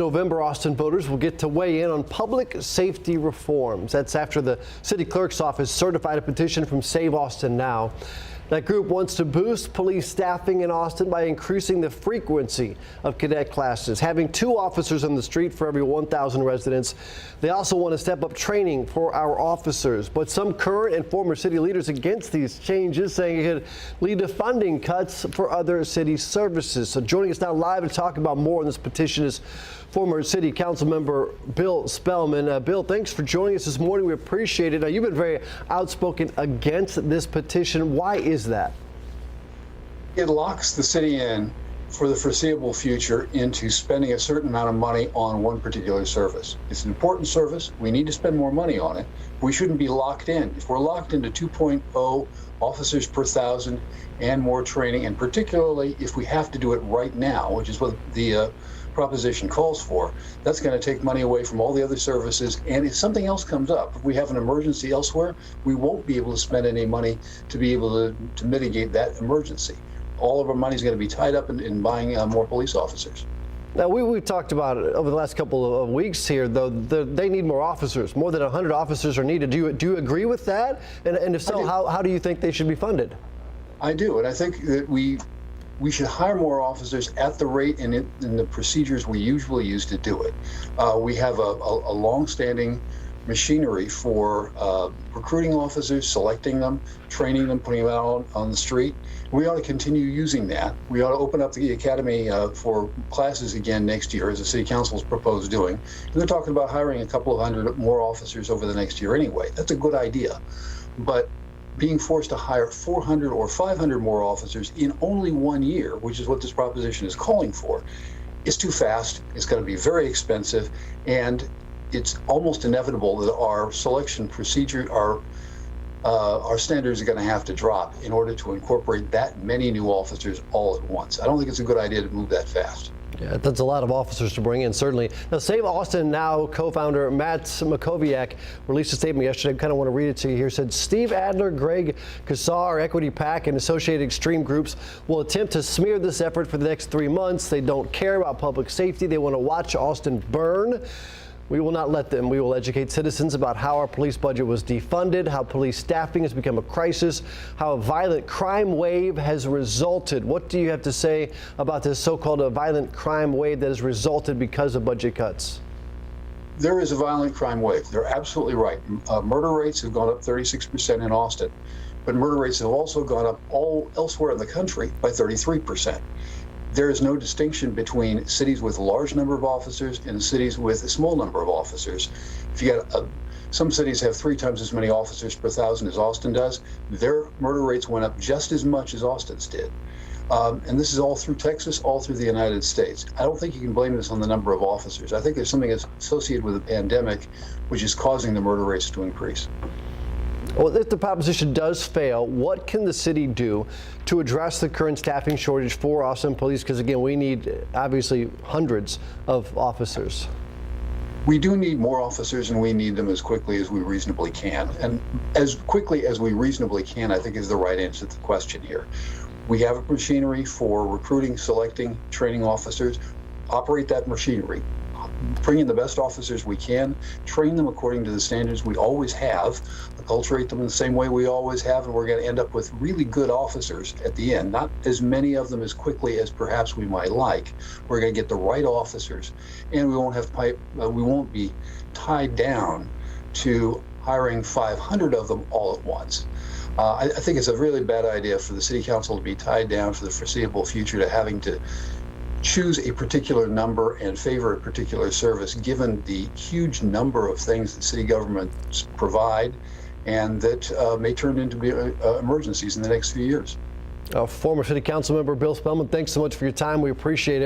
November, Austin voters will get to weigh in on public safety reforms. That's after the city clerk's office certified a petition from Save Austin Now. That group wants to boost police staffing in Austin by increasing the frequency of cadet classes, having 2 officers on the street for every 1,000 residents. They also want to step up training for our officers. But some current and former city leaders against these changes, saying it could lead to funding cuts for other city services. So joining us now live to talk about more on this petition is former city council member Bill Spellman. Bill, thanks for joining us this morning. We appreciate it. You've been very outspoken against this petition. Why is that? It locks the city in for the foreseeable future into spending a certain amount of money on one particular service. It's an important service. We need to spend more money on it. We shouldn't be locked in. If we're locked into 2.0 officers per 1,000 and more training, and particularly if we have to do it right now, which is what the proposition calls for, that's going to take money away from all the other services. And if something else comes up, if we have an emergency elsewhere, we won't be able to spend any money to be able to mitigate that emergency. All of our money is going to be tied up in buying more police officers. Now, we've talked about it over the last couple of weeks here, though. They need more officers. More than 100 officers are needed. Do you agree with that? And if so, how do you think they should be funded? I do, and I think that we should hire more officers at the rate and in the procedures we usually use to do it. We have a long-standing machinery for recruiting officers, selecting them, training them, putting them out on the street. We ought to continue using that. We ought to open up the academy for classes again next year, as the city council has proposed doing. And they're talking about hiring a couple of hundred more officers over the next year anyway. That's a good idea. But being forced to hire 400 or 500 more officers in only 1 year, which is what this proposition is calling for, is too fast. It's going to be very expensive, and it's almost inevitable that our selection procedure, our standards are going to have to drop in order to incorporate that many new officers all at once. I don't think it's a good idea to move that fast. Yeah, that's a lot of officers to bring in, certainly. Now, Save Austin Now co-founder Matt Makoviak released a statement yesterday. I kind of want to read it to you here. It said, Steve Adler, Greg Kassar, Equity PAC, and associated extreme groups will attempt to smear this effort for the next 3 months. They don't care about public safety. They want to watch Austin burn. We will not let them. We will educate citizens about how our police budget was defunded, how police staffing has become a crisis, how a violent crime wave has resulted. What do you have to say about this so-called violent crime wave that has resulted because of budget cuts? There is a violent crime wave. They're absolutely right. Murder rates have gone up 36% in Austin, but murder rates have also gone up all elsewhere in the country by 33%. There is no distinction between cities with a large number of officers and cities with a small number of officers. If you got some cities have 3 times as many officers per 1,000 as Austin does, their murder rates went up just as much as Austin's did. And this is all through Texas, all through the United States. I don't think you can blame this on the number of officers. I think there's something that's associated with the pandemic, which is causing the murder rates to increase. Well, if the proposition does fail, what can the city do to address the current staffing shortage for Austin police? Because, again, we need, obviously, hundreds of officers. We do need more officers, and we need them as quickly as we reasonably can. And as quickly as we reasonably can, I think, is the right answer to the question here. We have a machinery for recruiting, selecting, training officers. Operate that machinery. Bring in the best officers we can, train them according to the standards we always have, acculturate them in the same way we always have, and we're going to end up with really good officers at the end. Not as many of them as quickly as perhaps we might like. We're going to get the right officers, and we won't be tied down to hiring 500 of them all at once. I think it's a really bad idea for the city council to be tied down for the foreseeable future to having to choose a particular number and favor a particular service, given the huge number of things that city governments provide and that may turn into emergencies in the next few years. Former city council member Bill Spellman, thanks so much for your time. We appreciate it.